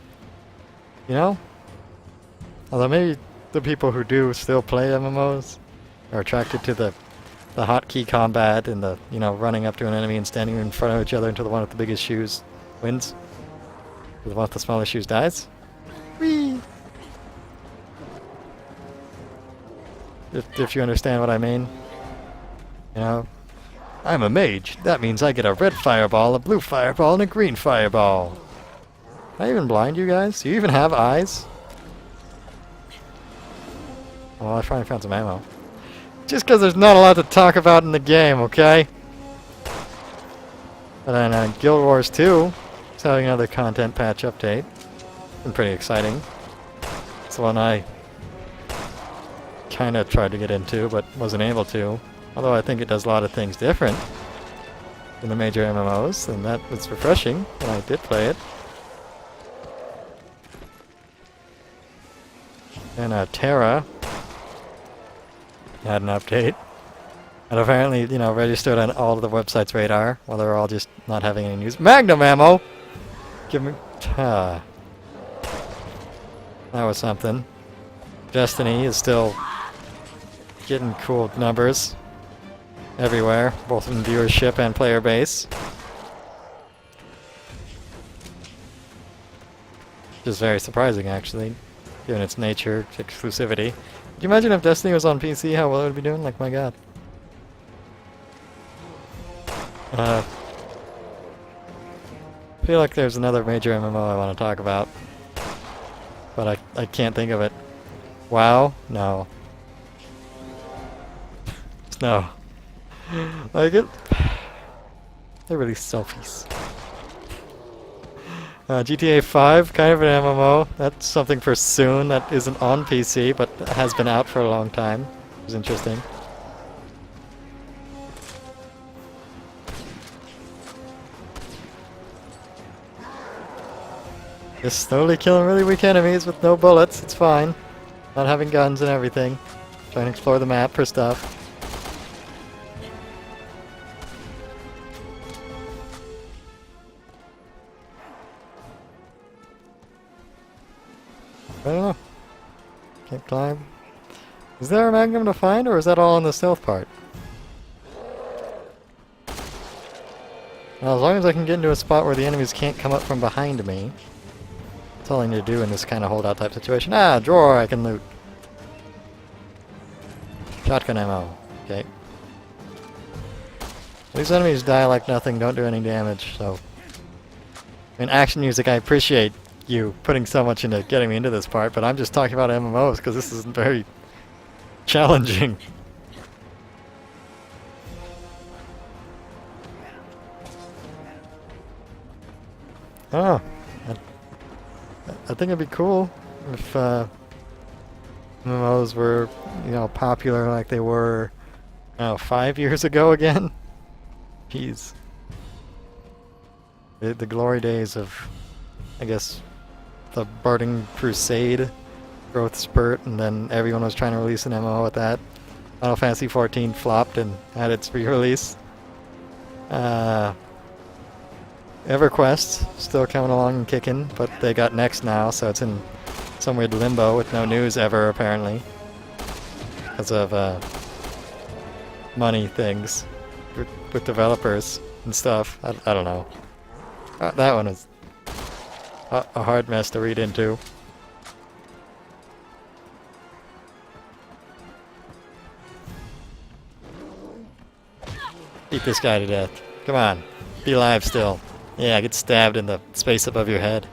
You know? Although maybe the people who do still play MMOs are attracted to the hotkey combat and the, you know, running up to an enemy and standing in front of each other until the one with the biggest shoes Wins. The one with the smallest shoes dies. Whee! If you understand what I mean. You know, I'm a mage. That means I get a red fireball, a blue fireball, and a green fireball. Am I even blind, you guys? Do you even have eyes? Well, I finally found some ammo. Just because there's not a lot to talk about in the game, okay? And then Guild Wars 2 is having another content patch update. Been pretty exciting. It's the one I kind of tried to get into, but wasn't able to. Although I think it does a lot of things different than the major MMOs, and that was refreshing when I did play it. And Terra had an update. And apparently, you know, registered on all of the website's radar, while they're all just not having any news. Magnum ammo! Give me... that was something. Destiny is still getting cool numbers everywhere, both in viewership and player base. Which is very surprising, actually, given its nature, exclusivity. Could you imagine if Destiny was on PC, how well it would be doing? Like, my god. I feel like there's another major MMO I want to talk about, but I can't think of it. WoW? No. No. Like it. They released selfies. GTA 5, kind of an MMO. That's something for soon. That isn't on PC, but has been out for a long time. It was interesting. Just slowly killing really weak enemies with no bullets. It's fine. Not having guns and everything. Trying to explore the map for stuff. I don't know. Can't climb. Is there a Magnum to find, or is that all in the stealth part? Well, as long as I can get into a spot where the enemies can't come up from behind me. That's all I need to do in this kind of holdout type situation. Ah, drawer I can loot. Shotgun ammo. Okay. These enemies die like nothing, don't do any damage, so... In action music, I appreciate you putting so much into getting me into this part, but I'm just talking about MMOs because this is very challenging. Oh, I think it'd be cool if MMOs were, you know, popular like they were, 5 years ago again. Jeez. The glory days of, I guess, the Burning Crusade growth spurt, and then everyone was trying to release an MMO with that. Final Fantasy XIV flopped and had its re-release. EverQuest still coming along and kicking, but they got Next now, so it's in some weird limbo with no news ever, apparently. Because of money things with developers and stuff. I don't know. That one is a hard mess to read into. Beat this guy to death. Come on. Be alive still. Yeah, get stabbed in the space above your head.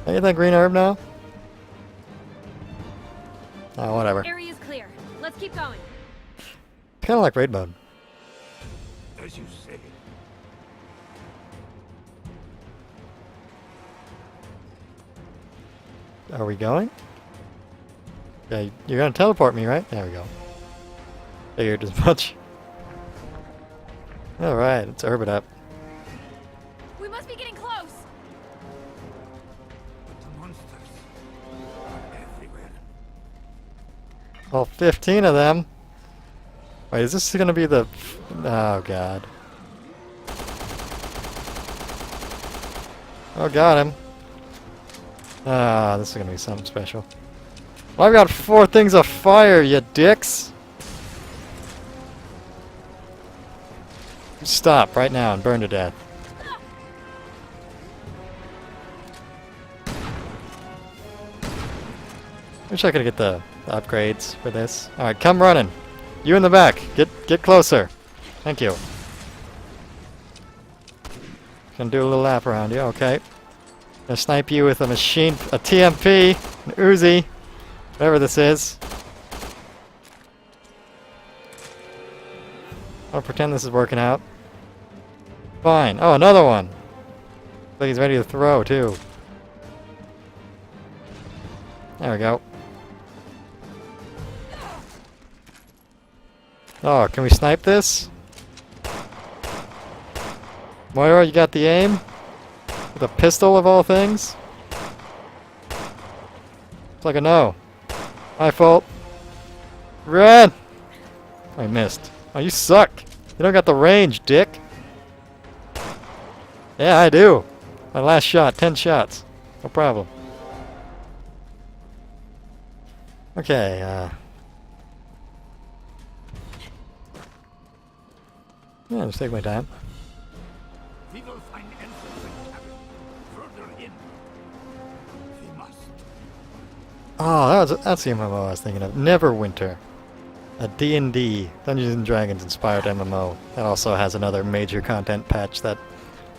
I get that green herb now? Oh, whatever. Area's clear. Let's keep going. Kind of like raid mode. As you say. Are we going? Yeah, you're gonna teleport me, right? There we go. Figured as much. Alright, let's herb it up. We must be getting close. The monsters are everywhere. All 15 of them. Wait, is this gonna be the... Oh, God. Oh, got him. Ah, this is gonna be something special. Well, I've got 4 things of fire, you dicks! Stop right now and burn to death. Wish I could get the upgrades for this. Alright, come running. You in the back. Get closer. Thank you. Gonna do a little lap around you, okay. Gonna snipe you with a TMP, an Uzi, whatever this is. I'll pretend this is working out. Fine. Oh, another one. Looks like he's ready to throw, too. There we go. Oh, can we snipe this? Moira, you got the aim? With a pistol of all things? It's like a no. My fault. Run! I missed. Oh, you suck. You don't got the range, dick. Yeah, I do. My last shot, 10 shots. No problem. Okay, yeah, just take my time. We will find entrance and cabin. Further in. We must. Oh, that's the MMO I was thinking of. Neverwinter. A D&D, Dungeons and Dragons inspired MMO. That also has another major content patch that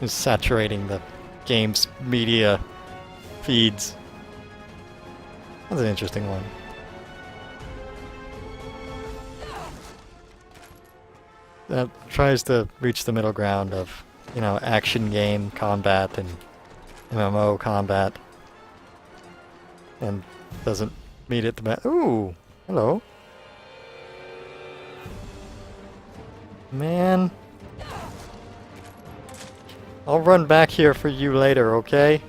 is saturating the game's media feeds. That's an interesting one. That tries to reach the middle ground of, you know, action game combat and MMO combat. And doesn't meet it the Ooh! Hello. Man. I'll run back here for you later, okay?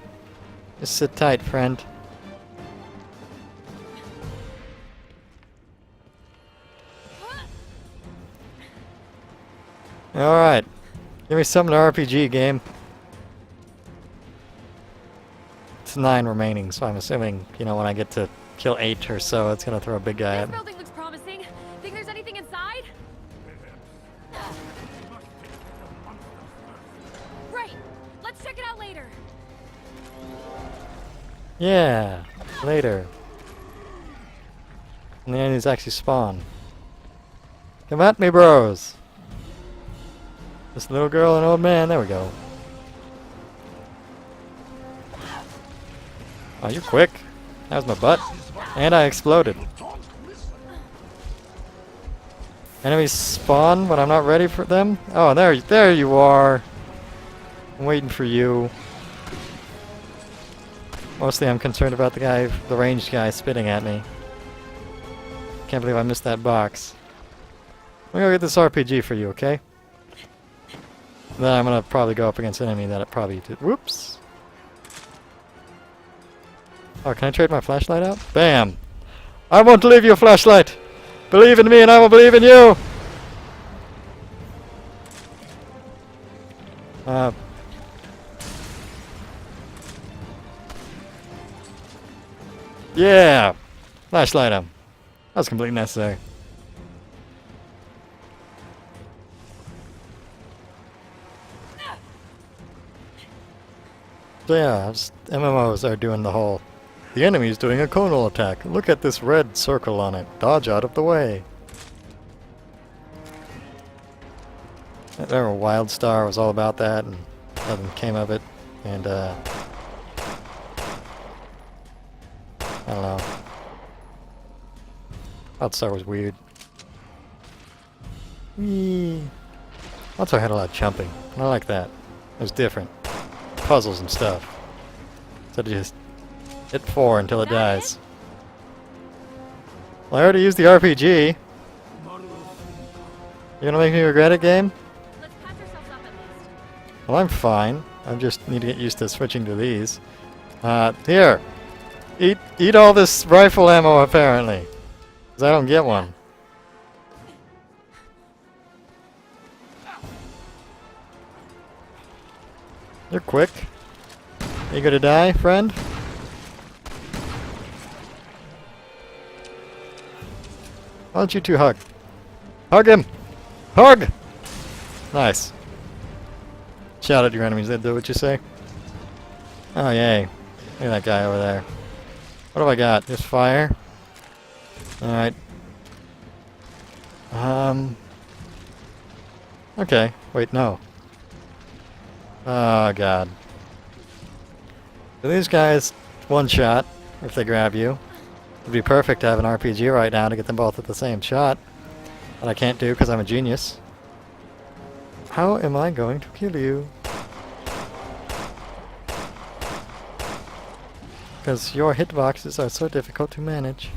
Just sit tight, friend. Alright. Give me something to RPG, game. It's 9 remaining, so I'm assuming, you know, when I get to kill 8 or so, it's gonna throw a big guy This at me. building looks promising. Think there's anything inside? Right. Let's check it out later. Yeah, later. And the enemies actually spawn. Come at me, bros! This little girl and old man, there we go. Oh, you're quick. That was my butt. And I exploded. Enemies spawn when I'm not ready for them? Oh, there you are. I'm waiting for you. Mostly I'm concerned about the ranged guy spitting at me. Can't believe I missed that box. I'm gonna go get this RPG for you, okay? Then I'm gonna probably go up against an enemy that it probably did. Whoops! Oh, can I trade my flashlight out? Bam! I won't leave you, flashlight! Believe in me and I will believe in you! Yeah! Flashlight him. That was completely necessary. So yeah, MMOs are doing the whole... The enemy's doing a conal attack. Look at this red circle on it. Dodge out of the way. Remember Wildstar was all about that, and nothing came of it. And I don't know. Wildstar was weird. Whee! Wildstar had a lot of jumping. I like that. It was different. Puzzles and stuff. So to just hit 4 until it dies. Well, I already used the RPG. You gonna make me regret it, game? Let's patch ourselves up at least. Well, I'm fine. I just need to get used to switching to these. Here! Eat all this rifle ammo, apparently. 'Cause I don't get one. You're quick. You gonna die, friend? Why don't you two hug? Hug him! Hug! Nice. Shout at your enemies, they do what you say. Oh, yay. Look at that guy over there. What have I got? Just fire? Alright. Okay. Wait, no. Oh, God. So these guys, one shot, if they grab you. It'd be perfect to have an RPG right now to get them both at the same shot. But I can't do because I'm a genius. How am I going to kill you? Because your hitboxes are so difficult to manage.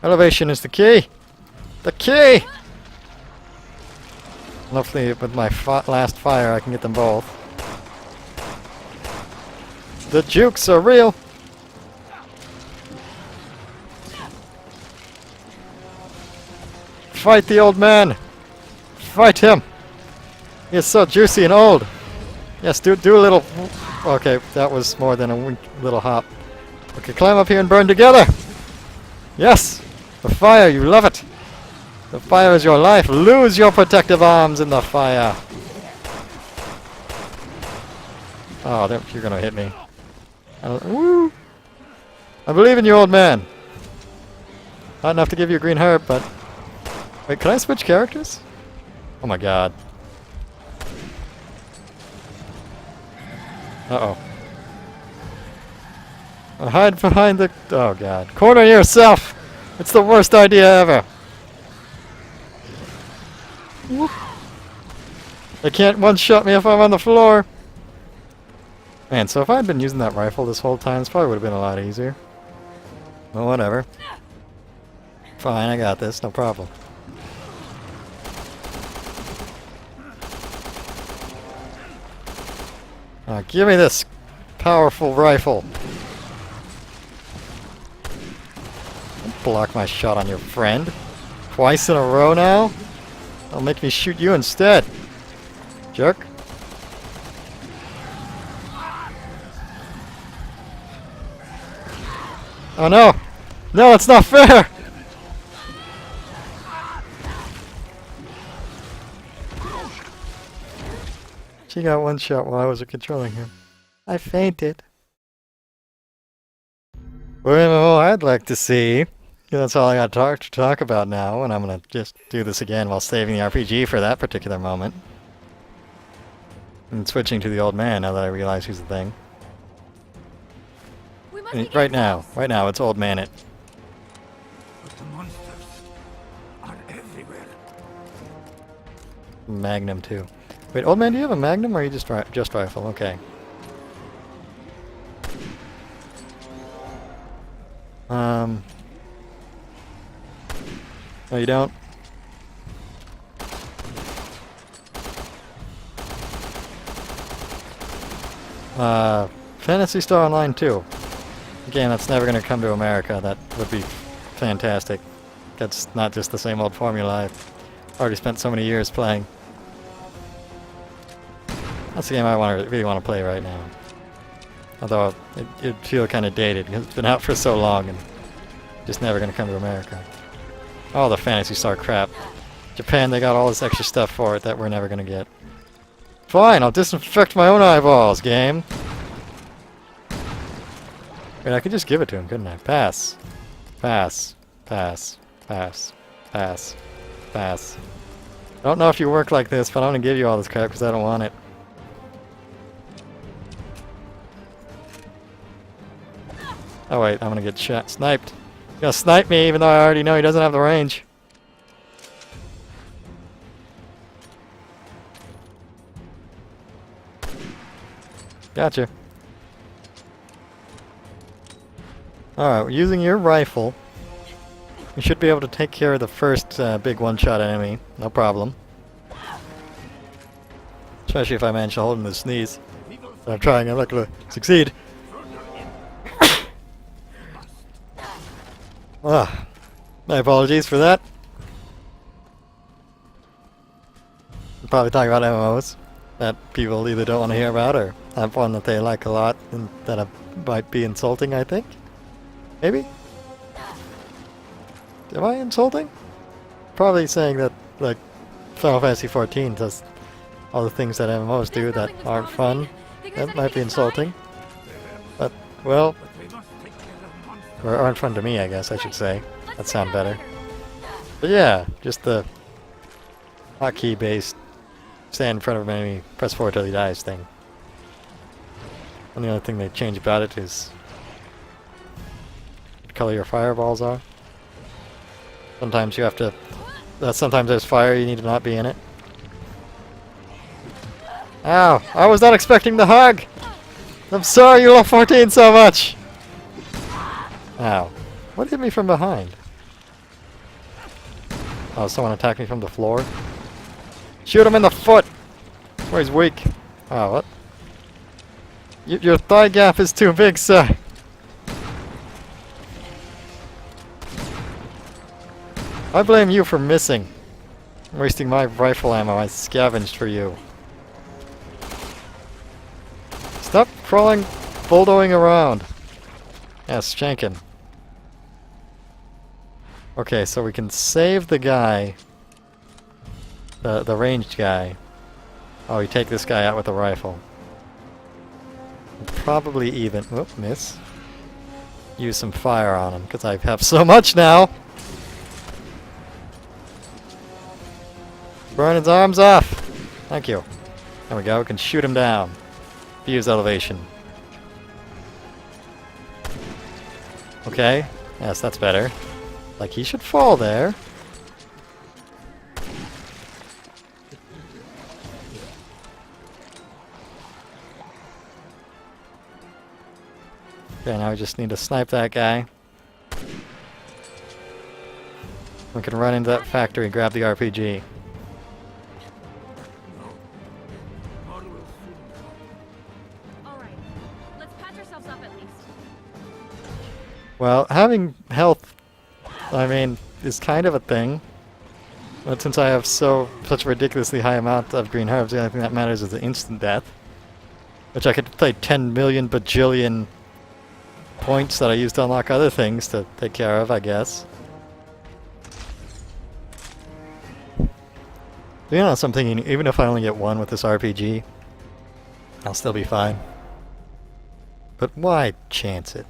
Elevation is the key! The key! And hopefully with my last fire I can get them both. The jukes are real! Fight the old man! Fight him! He is so juicy and old! Yes, do a little... Okay, that was more than a little hop. Okay, climb up here and burn together! Yes! The fire, you love it! The fire is your life! Lose your protective arms in the fire! Oh, you're gonna hit me. Woo! I believe in you, old man! Not enough to give you a green herb, but... Wait, can I switch characters? Oh my god. Uh-oh. Hide behind the... Oh god. Corner yourself! It's the worst idea ever! Whoop. They can't one-shot me if I'm on the floor! Man, so if I'd been using that rifle this whole time, this probably would have been a lot easier. Well, whatever. Fine, I got this, no problem. Give me this powerful rifle. Don't block my shot on your friend. Twice in a row now? That'll make me shoot you instead. Jerk. Oh no! No, it's not fair! She got one shot while I was controlling him. I fainted. Well, I'd like to see. That's all I got to talk about now, and I'm gonna just do this again while saving the RPG for that particular moment. And switching to the old man now that I realize he's the thing. Right now, it's old man it. But the monsters are everywhere. Magnum too. Wait, old man, do you have a Magnum or are you just rifle? Okay. No, you don't? Phantasy Star Online 2. Again, that's never going to come to America. That would be fantastic. That's not just the same old formula I've already spent so many years playing. That's the game I really want to play right now. Although it'd feel kind of dated because it's been out for so long and just never going to come to America. All the Phantasy Star crap. Japan, they got all this extra stuff for it that we're never going to get. Fine, I'll disinfect my own eyeballs, game. Wait, I could just give it to him, couldn't I? Pass. Pass. Pass. Pass. Pass. Pass. I don't know if you work like this, but I'm going to give you all this crap because I don't want it. Oh wait, I'm gonna get sniped. He's gonna snipe me even though I already know he doesn't have the range. Gotcha. Alright, using your rifle, you should be able to take care of the first big one-shot enemy. No problem. Especially if I manage to hold him to sneeze. But I'm trying, I'm not gonna succeed. Ah, my apologies for that. I'm probably talking about MMOs that people either don't want to hear about or have one that they like a lot and that might be insulting, I think. Maybe? Am I insulting? Probably saying that, like, Final Fantasy XIV does all the things that MMOs do that aren't fun. That might be insulting. But, well... or aren't fun to me, I guess I should say. That sound better. But yeah, just the hotkey based stand in front of an enemy, press forward till he dies thing. And the only thing they change about it is what color your fireballs are. Sometimes you have to... sometimes there's fire, you need to not be in it. Ow! I was not expecting the hug! I'm sorry you love 14 so much! Ow. What hit me from behind? Oh, someone attacked me from the floor? Shoot him in the foot! Where he's weak. Oh, what? Your thigh gap is too big, sir! I blame you for missing. Wasting my rifle ammo I scavenged for you. Stop crawling, bulldoing around. Yes, Shankin. Okay, so we can save the guy. The ranged guy. Oh, you take this guy out with a rifle. Probably even... Whoop, miss. Use some fire on him, because I have so much now! Burn his arms off! Thank you. There we go, we can shoot him down. Fuse elevation. Okay. Yes, that's better. Like, he should fall there. Okay, now we just need to snipe that guy. We can run into that factory and grab the RPG. Alright, let's patch ourselves up at least. Well, having health, I mean, is kind of a thing. But since I have such a ridiculously high amount of green herbs, the only thing that matters is the instant death. Which I could play 10 million bajillion points that I use to unlock other things to take care of, I guess. You know, so I'm thinking, even if I only get one with this RPG, I'll still be fine. But why chance it?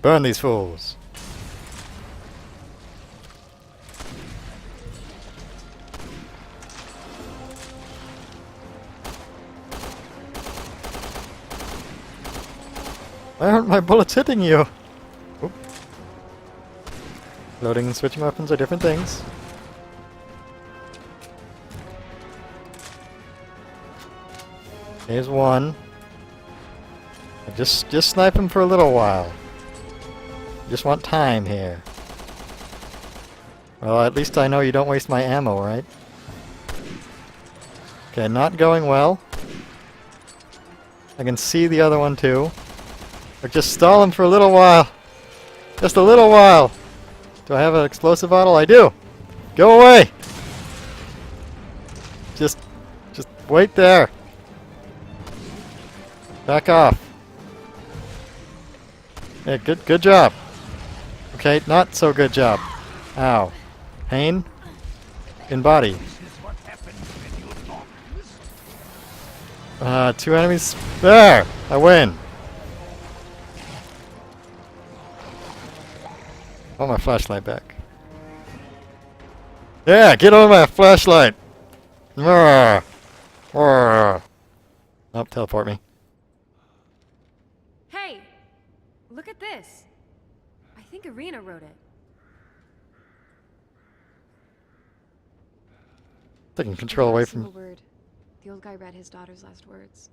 Burn these fools! Why aren't my bullets hitting you? Oop. Loading and switching weapons are different things. Here's one. Just snipe him for a little while. Just want time here. Well, at least I know you don't waste my ammo, right? Okay, not going well. I can see the other one too. But just stall him for a little while. Just a little while. Do I have an explosive bottle? I do. Go away. Just wait there. Back off. Yeah, good job. Okay, not so good job. Ow. Pain? In body. Two enemies. There! I win. I want my flashlight back. Yeah, get on my flashlight! Oh, teleport me. Hey! Look at this. I think Irina wrote it. Taking control away from... Single word. The old guy read his daughter's last words.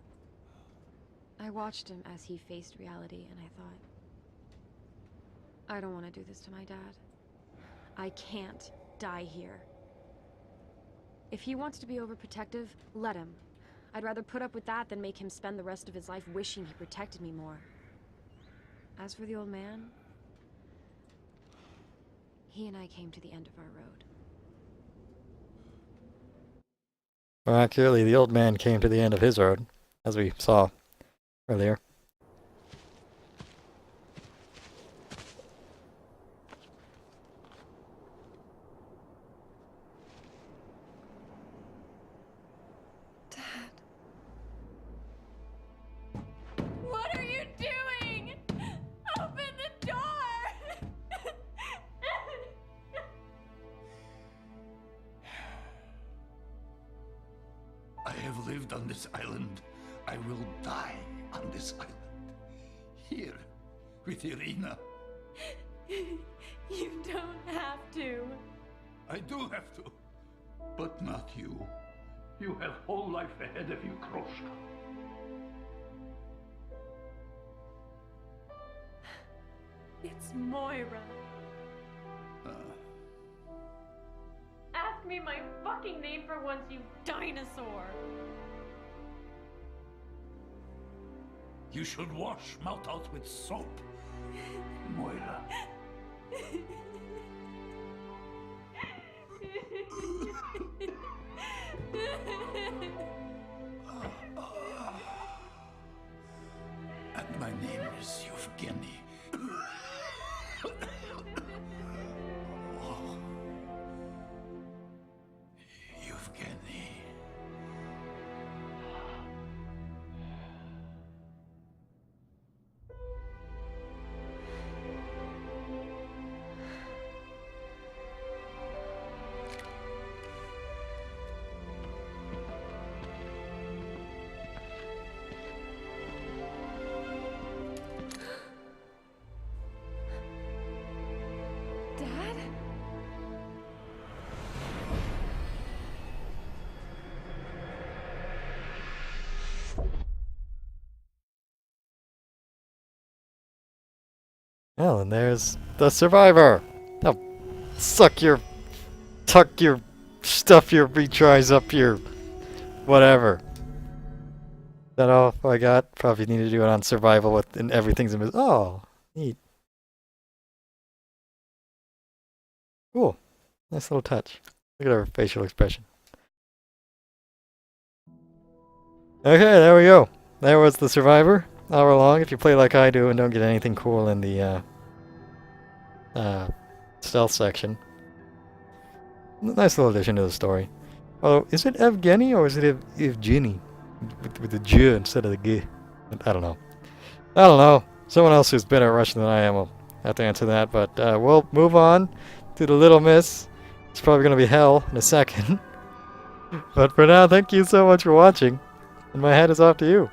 I watched him as he faced reality, and I thought, I don't want to do this to my dad. I can't die here. If he wants to be overprotective, let him. I'd rather put up with that than make him spend the rest of his life wishing he protected me more. As for the old man, he and I came to the end of our road. Well, accurately, the old man came to the end of his road, as we saw earlier. What are you doing? Open the door! have lived on this island. I will die on this island. Here, with Irina. You don't have to. I do have to. But not you. You have whole life ahead of you, Kroshka. It's Moira. Ask me my fucking name for once, you dinosaur. You should wash mouth out with soap, Moira. And my name is Yevgeny. Oh. Yevgeny. Dad? Well, and there's the survivor. Now, tuck your stuff your retries up your whatever. Is that all I got? Probably need to do it on survival with and everything's in. Oh, neat. Cool. Nice little touch. Look at her facial expression. Okay, there we go. There was the survivor. Hour long. If you play like I do and don't get anything cool in the stealth section. Nice little addition to the story. Oh, is it Evgeny or is it Evgeny? With the J instead of the G. I don't know. I don't know. Someone else who's better at Russian than I am will have to answer that, but we'll move on to the Little Miss. It's probably going to be hell in a second. But for now, thank you so much for watching. And my hat is off to you.